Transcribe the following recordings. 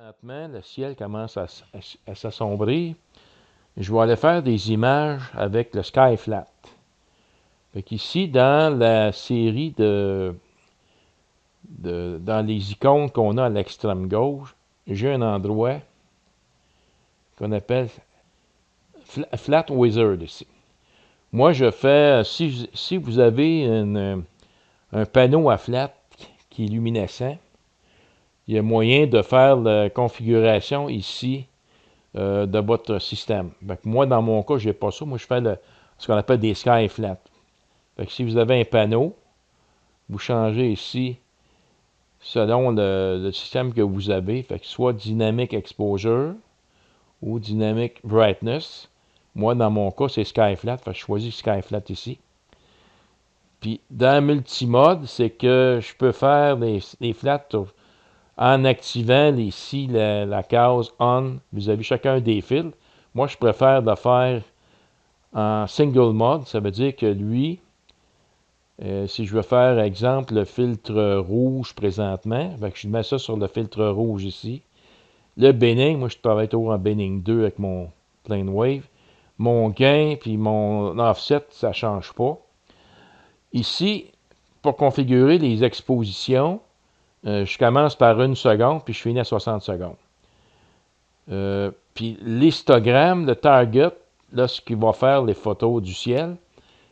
Présentement, le ciel commence à s'assombrir. Je vais aller faire des images avec le Sky Flat. Fait qu'ici, dans la série dans les icônes qu'on a à l'extrême gauche, j'ai un endroit qu'on appelle Flat Wizard ici. Moi, je fais, si vous avez un panneau à flat qui est luminescent, il y a moyen de faire la configuration ici de votre système. Fait que moi, dans mon cas, je n'ai pas ça. Moi, je fais ce qu'on appelle des sky flat. Fait que si vous avez un panneau, vous changez ici selon le système que vous avez. Fait que soit Dynamic Exposure ou Dynamic Brightness. Moi, dans mon cas, c'est Sky Flat. Fait que je choisis Sky Flat ici. Puis, dans Multimode, c'est que je peux faire des flats en activant ici la case On. Vous avez chacun des fils. Moi, je préfère le faire en single mode. Ça veut dire que lui, si je veux faire, exemple, le filtre rouge présentement, fait que je mets ça sur le filtre rouge ici. Le Binning, moi, je travaille toujours en Binning 2 avec mon Plane Wave. Mon gain puis mon offset, ça ne change pas. Ici, pour configurer les expositions, je commence par 1 seconde, puis je finis à 60 secondes. Puis l'histogramme, le target, là, ce qui va faire les photos du ciel,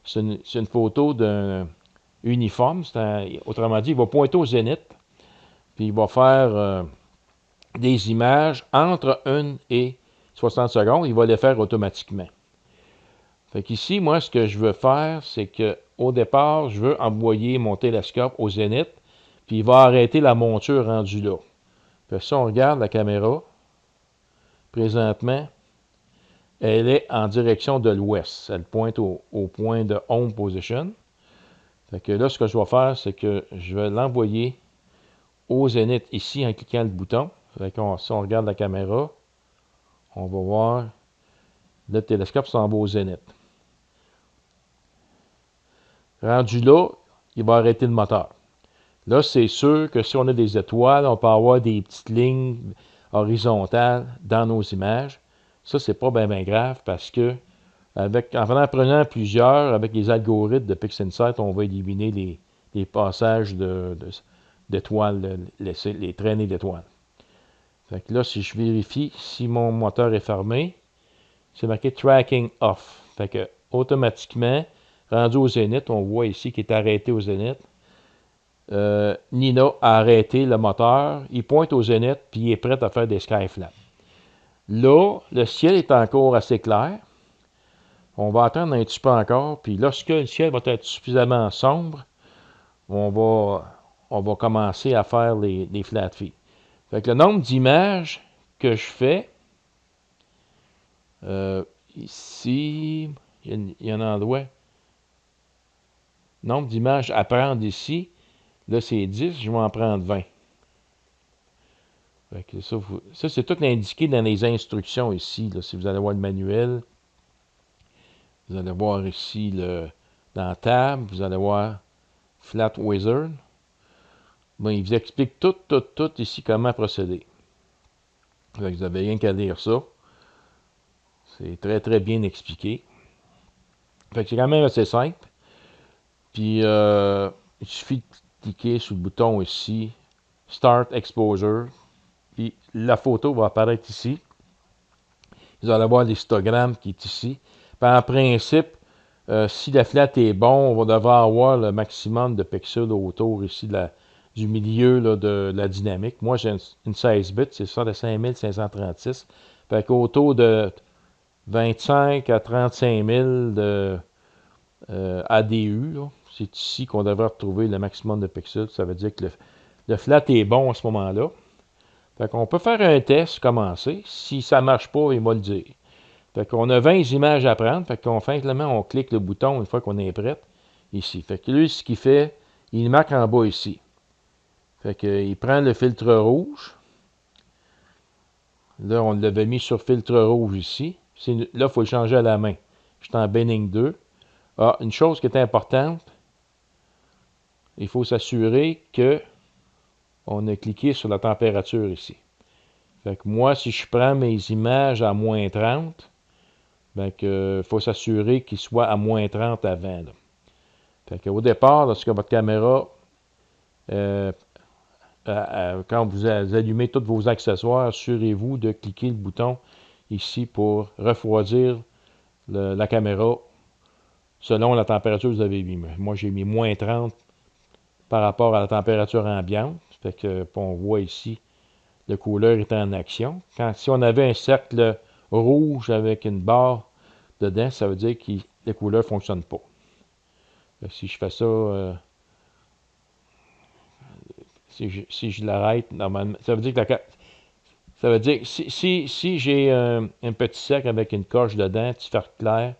c'est une photo d'un uniforme. Autrement dit, il va pointer au zénith, puis il va faire des images entre 1 et 60 secondes. Il va les faire automatiquement. Fait qu'ici, moi, ce que je veux faire, c'est que au départ, je veux envoyer mon télescope au zénith, puis il va arrêter la monture rendue là. Fait que si on regarde la caméra, présentement, elle est en direction de l'ouest. Elle pointe au point de Home Position. Fait que là, ce que je vais faire, c'est que je vais l'envoyer au zénith ici en cliquant le bouton. Fait que si on regarde la caméra, on va voir le télescope s'en va au zénith. Rendu là, il va arrêter le moteur. Là, c'est sûr que si on a des étoiles, on peut avoir des petites lignes horizontales dans nos images. Ça, c'est pas bien grave parce que en prenant plusieurs, avec les algorithmes de PixInsight, on va éliminer les passages d'étoiles, les traînées d'étoiles. Fait que là, si je vérifie si mon moteur est fermé, c'est marqué Tracking Off. Fait que automatiquement, rendu au zénith, on voit ici qu'il est arrêté au zénith. Nina a arrêté le moteur, il pointe au zénith, puis il est prêt à faire des sky flaps. Là, le ciel est encore assez clair. On va attendre un petit peu encore, puis lorsque le ciel va être suffisamment sombre, on va commencer à faire les flat feeds. Fait que le nombre d'images que je fais, ici, il y a un endroit, nombre d'images à prendre ici, là c'est 10, je vais en prendre 20. Fait que ça c'est tout indiqué dans les instructions ici. Là, si vous allez voir le manuel, vous allez voir ici dans Tab, vous allez voir Flat Wizard. Bon, il vous explique tout ici comment procéder. Fait que vous n'avez rien qu'à lire ça. C'est très bien expliqué. Fait que c'est quand même assez simple. Puis il suffit de cliquer sur le bouton ici, Start Exposure. Puis la photo va apparaître ici. Vous allez voir l'histogramme qui est ici. Puis en principe, si la flat est bon, on va devoir avoir le maximum de pixels autour ici du milieu là, de la dynamique. Moi, j'ai une 16 bits, c'est ça, de 5536. Fait qu'autour de 25 à 35 000 de ADU, c'est ici qu'on devrait retrouver le maximum de pixels. Ça veut dire que le flat est bon à ce moment-là. Fait qu'on peut faire un test, commencer. Si ça ne marche pas, il va le dire. Fait qu'on a 20 images à prendre. Fait qu'on simplement, on clique le bouton une fois qu'on est prêt, ici. Fait que lui, ce qu'il fait, il marque en bas ici. Fait qu'il prend le filtre rouge. Là, on l'avait mis sur filtre rouge ici. Là, il faut le changer à la main. Je suis en Binning 2. Ah, une chose qui est importante, il faut s'assurer que on a cliqué sur la température ici. Fait que moi, si je prends mes images à moins 30, ben que faut s'assurer qu'il soit à moins 30 avant. Là. Fait qu'au départ, lorsque votre caméra, euh, quand vous allumez tous vos accessoires, assurez-vous de cliquer le bouton ici pour refroidir la caméra selon la température que vous avez mis. Moi, j'ai mis moins 30 par rapport à la température ambiante. Fait que, on voit ici, le couleur est en action. Si on avait un cercle rouge avec une barre dedans, ça veut dire que le couleur ne fonctionne pas. Si je fais ça, si je l'arrête, normalement, ça veut dire que ça veut dire que si j'ai un petit cercle avec une coche dedans, petit fer clair,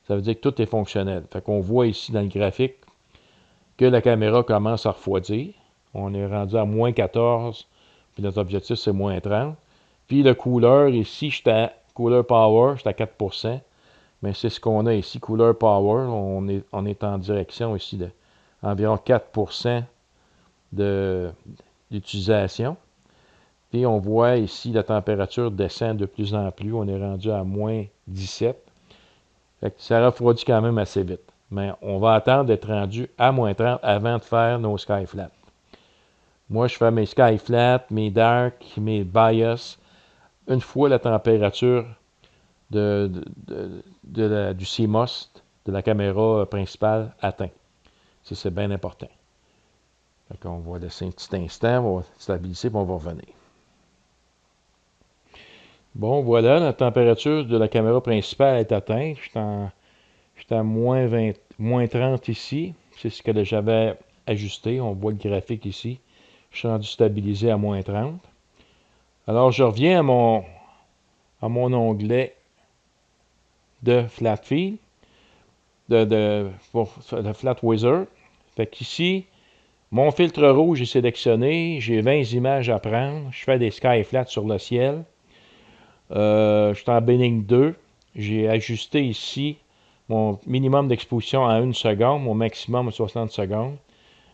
ça veut dire que tout est fonctionnel. Fait qu'on voit ici dans le graphique que la caméra commence à refroidir. On est rendu à moins 14, puis notre objectif c'est moins 30. Puis le couleur, ici, j'étais à Cooler Power, j'étais à 4%. Mais c'est ce qu'on a ici, Cooler Power. On est en direction ici de environ 4% d'utilisation. Puis on voit ici la température descend de plus en plus. On est rendu à moins 17. Fait que ça refroidit quand même assez vite. Mais on va attendre d'être rendu à moins 30 avant de faire nos sky flat. Moi, je fais mes sky flat, mes dark, mes bias, une fois la température du CMOS de la caméra principale atteint. Ça, c'est bien important. Fait qu'on va laisser un petit instant, on va stabiliser et on va revenir. Bon, voilà, la température de la caméra principale est atteinte. Je suis à moins 30 ici. C'est ce que j'avais ajusté. On voit le graphique ici. Je suis rendu stabilisé à moins 30. Alors, je reviens à mon onglet de Flat Fill, pour le Flat Wizard. Fait qu'ici, mon filtre rouge est sélectionné. J'ai 20 images à prendre. Je fais des sky flat sur le ciel. Je suis en Binning 2. J'ai ajusté ici mon minimum d'exposition à 1 seconde, mon maximum à 60 secondes.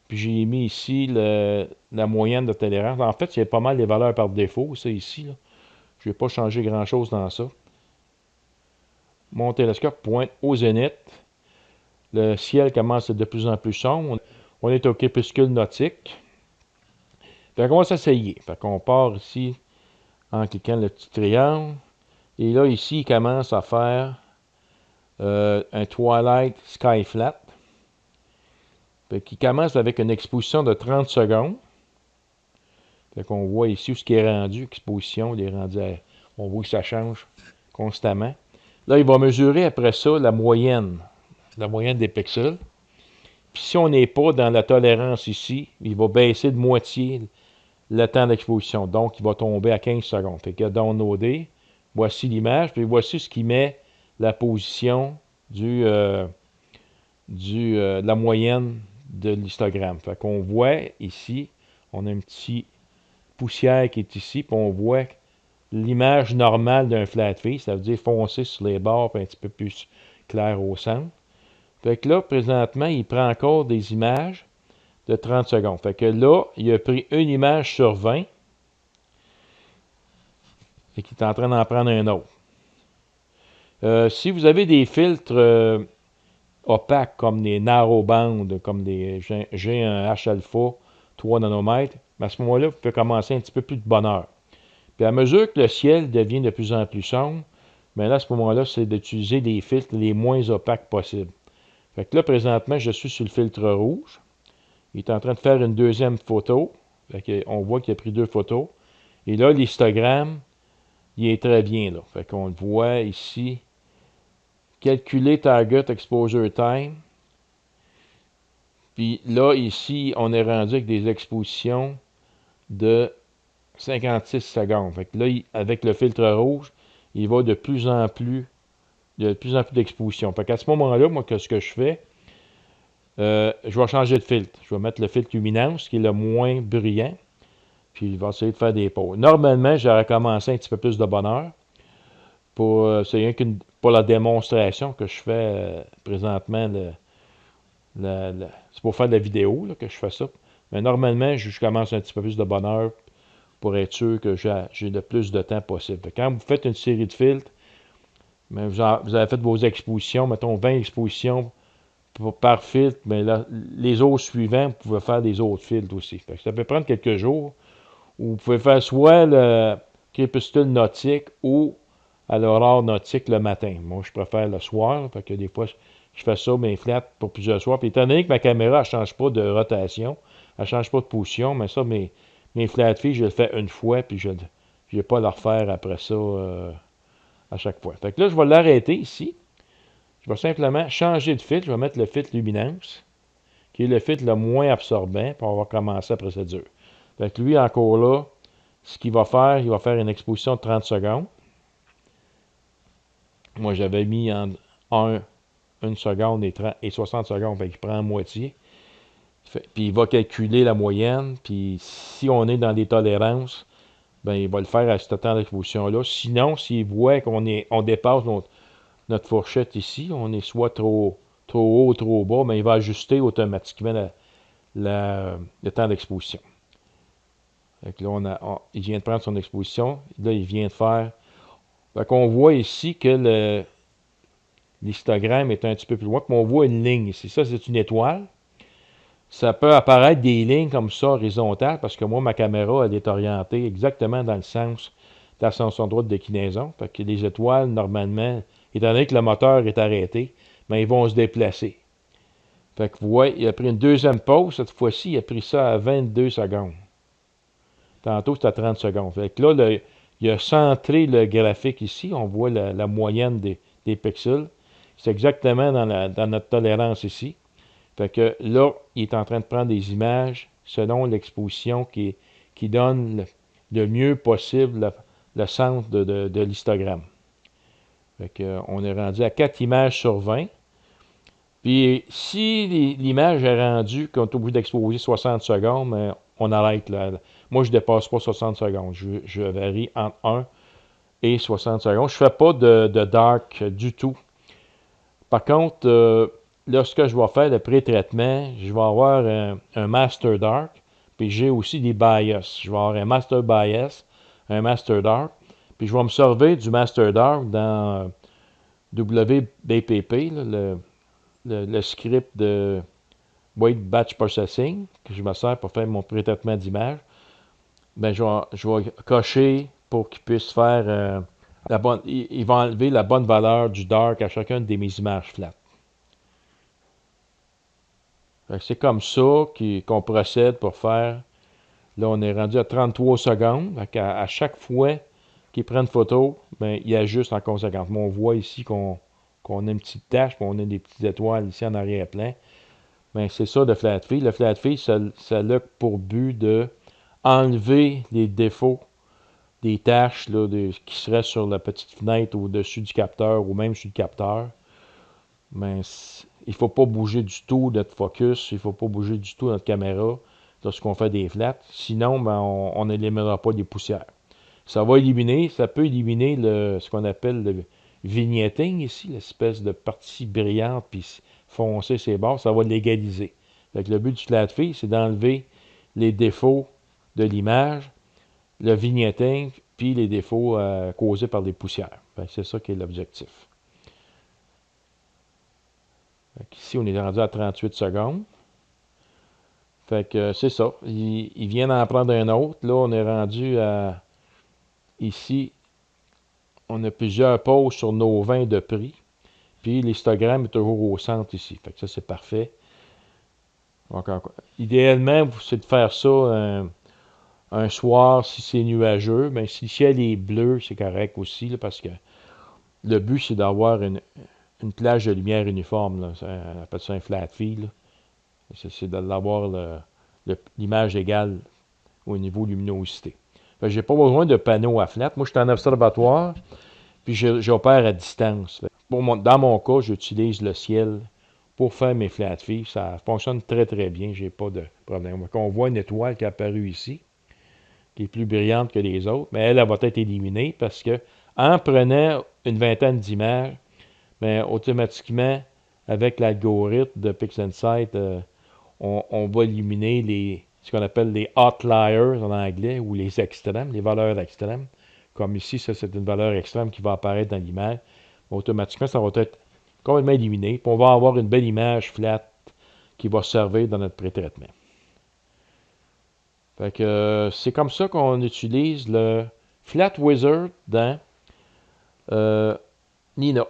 Puis j'ai mis ici la moyenne de tolérance. En fait, c'est pas mal les valeurs par défaut, ça ici. Là. Je n'ai pas changé grand-chose dans ça. Mon télescope pointe au zénith. Le ciel commence à être de plus en plus sombre. On est au crépuscule nautique. Fait qu'on va s'essayer. Fait qu'on part ici en cliquant le petit triangle. Et là, ici, il commence à faire un Twilight Sky Flat. Fait qu'il commence avec une exposition de 30 secondes. Fait qu'on voit ici où ce qui est rendu, exposition, il est rendu on voit que ça change constamment. Là, il va mesurer après ça la moyenne des pixels. Puis si on n'est pas dans la tolérance ici, il va baisser de moitié le temps d'exposition. Donc, il va tomber à 15 secondes. Fait qu'il a downloadé. Voici l'image. Puis voici ce qui met la position de la moyenne de l'histogramme. Fait qu'on voit ici, on a un petit poussière qui est ici, puis on voit l'image normale d'un flat face, ça veut dire foncé sur les bords, puis un petit peu plus clair au centre. Fait que là, présentement, il prend encore des images de 30 secondes. Fait que là, il a pris une image sur 20. Fait qu'il est en train d'en prendre un autre. Si vous avez des filtres opaques comme des narrowband, comme j'ai un H-alpha 3 nanomètres, mais à ce moment-là, vous pouvez commencer un petit peu plus de bonheur. Puis à mesure que le ciel devient de plus en plus sombre, mais là, à ce moment-là, c'est d'utiliser des filtres les moins opaques possibles. Fait que là, présentement, je suis sur le filtre rouge. Il est en train de faire une deuxième photo. Fait que on voit qu'il a pris 2 photos. Et là, l'histogramme, il est très bien là. Fait qu'on le voit ici. Calculer target exposure time. Puis là, ici, on est rendu avec des expositions de 56 secondes. Fait que là, avec le filtre rouge, il va de plus en plus d'exposition. Fait qu'à ce moment-là, moi, ce que je fais, je vais changer de filtre. Je vais mettre le filtre luminance, qui est le moins brillant. Puis il va essayer de faire des pauses. Normalement, j'aurais commencé un petit peu plus de bonheur. C'est rien pour la démonstration que je fais présentement. C'est pour faire de la vidéo là, que je fais ça. Mais normalement, je commence un petit peu plus de bonheur pour être sûr que j'ai le plus de temps possible. Quand vous faites une série de filtres, mais vous avez fait vos expositions, mettons 20 expositions par filtre, mais là, les autres suivants, vous pouvez faire des autres filtres aussi. Fait que ça peut prendre quelques jours, ou vous pouvez faire soit le crépuscule nautique ou à l'aurore nautique le matin. Moi, je préfère le soir, fait que des fois, je fais ça, mes flats pour plusieurs soirs. Puis étant donné que ma caméra ne change pas de rotation, elle ne change pas de position, mais ça, mes flat fees, je le fais une fois, puis je ne vais pas le refaire après ça à chaque fois. Fait que là, je vais l'arrêter ici. Je vais simplement changer de filtre. Je vais mettre le filtre luminance, qui est le filtre le moins absorbant, puis on va commencer la procédure. Fait que lui, encore là, ce qu'il va faire, il va faire une exposition de 30 secondes. Moi, j'avais mis en 1 seconde et 60 secondes, fait qu'il prend la moitié. Puis il va calculer la moyenne, puis si on est dans des tolérances, ben il va le faire à ce temps d'exposition-là. Sinon, s'il voit on dépasse notre fourchette ici, on est soit trop haut ou trop bas, ben il va ajuster automatiquement le temps d'exposition. Là, il vient de prendre son exposition. Là, il vient de faire. Fait qu'on voit ici que l'histogramme est un petit peu plus loin. Puis on voit une ligne ici. Ça, c'est une étoile. Ça peut apparaître des lignes comme ça, horizontales, parce que moi, ma caméra, elle est orientée exactement dans le sens d'ascension droite de déclinaison. Fait que les étoiles, normalement, étant donné que le moteur est arrêté, ben, ils vont se déplacer. Fait que vous voyez, il a pris une deuxième pause. Cette fois-ci, il a pris ça à 22 secondes. Tantôt, c'était à 30 secondes. Fait que là, il a centré le graphique ici. On voit la moyenne des pixels. C'est exactement dans notre tolérance ici. Fait que là, il est en train de prendre des images selon l'exposition qui donne le mieux possible le centre de l'histogramme. Fait que, on est rendu à 4 images sur 20. Puis si l'image est rendue qu'on est obligé d'exposer 60 secondes, mais on arrête là. Moi, je ne dépasse pas 60 secondes. Je varie entre 1 et 60 secondes. Je ne fais pas de dark du tout. Par contre, là, ce que je vais faire, le pré-traitement, je vais avoir un master dark, puis j'ai aussi des bias. Je vais avoir un master bias, un master dark, puis je vais me servir du master dark dans WBPP, là, le script de Weight Batch Processing, que je me sers pour faire mon pré-traitement d'image. Ben, je vais cocher pour qu'il puisse faire il va enlever la bonne valeur du dark à chacune de mes images flat. C'est comme ça qu'on procède pour faire. Là, on est rendu à 33 secondes. À chaque fois qu'il prend une photo, ben, il ajuste en conséquence. Mais on voit ici qu'on a une petite tache, puis on a des petites étoiles ici en arrière-plan. Ben, c'est ça le flat fee. Le flat fee, ça a pour but de enlever les défauts des taches là, qui seraient sur la petite fenêtre au-dessus du capteur ou même sur le capteur. Mais il ne faut pas bouger du tout notre focus, il ne faut pas bouger du tout notre caméra lorsqu'on fait des flats. Sinon, ben, on n'éliminera pas les poussières. Ça peut éliminer ce qu'on appelle le vignetting ici, l'espèce de partie brillante puis foncée ses bords, ça va l'égaliser. Le but du flat fee, c'est d'enlever les défauts de l'image, le vignetting, puis les défauts causés par les poussières. C'est ça qui est l'objectif. Ici, on est rendu à 38 secondes. Fait que c'est ça. Il vient d'en prendre un autre. Là, on est rendu à... Ici, on a plusieurs pauses sur nos 20 de prix. Puis l'histogramme est toujours au centre ici. Fait que ça, c'est parfait. Donc, idéalement, c'est de faire ça un soir si c'est nuageux. Mais si le ciel est bleu, c'est correct aussi, là, parce que le but, c'est d'avoir une plage de lumière uniforme. Là. On appelle ça un flat fee. C'est d'avoir l'image égale au niveau luminosité. Je n'ai pas besoin de panneau à flat. Moi, je suis en observatoire, puis j'opère à distance. Dans mon cas, j'utilise le ciel pour faire mes flat fees. Ça fonctionne très, très bien. J'ai pas de problème. On voit une étoile qui est apparue ici, qui est plus brillante que les autres, mais elle va être éliminée parce que en prenant une vingtaine d'images, ben, automatiquement, avec l'algorithme de PixInsight, on va éliminer ce qu'on appelle les outliers en anglais, ou les extrêmes, les valeurs extrêmes. Comme ici, ça, c'est une valeur extrême qui va apparaître dans l'image. Automatiquement, ça va être complètement éliminé. Puis on va avoir une belle image flat qui va servir dans notre pré-traitement. Fait que c'est comme ça qu'on utilise le Flat Wizard dans Nina.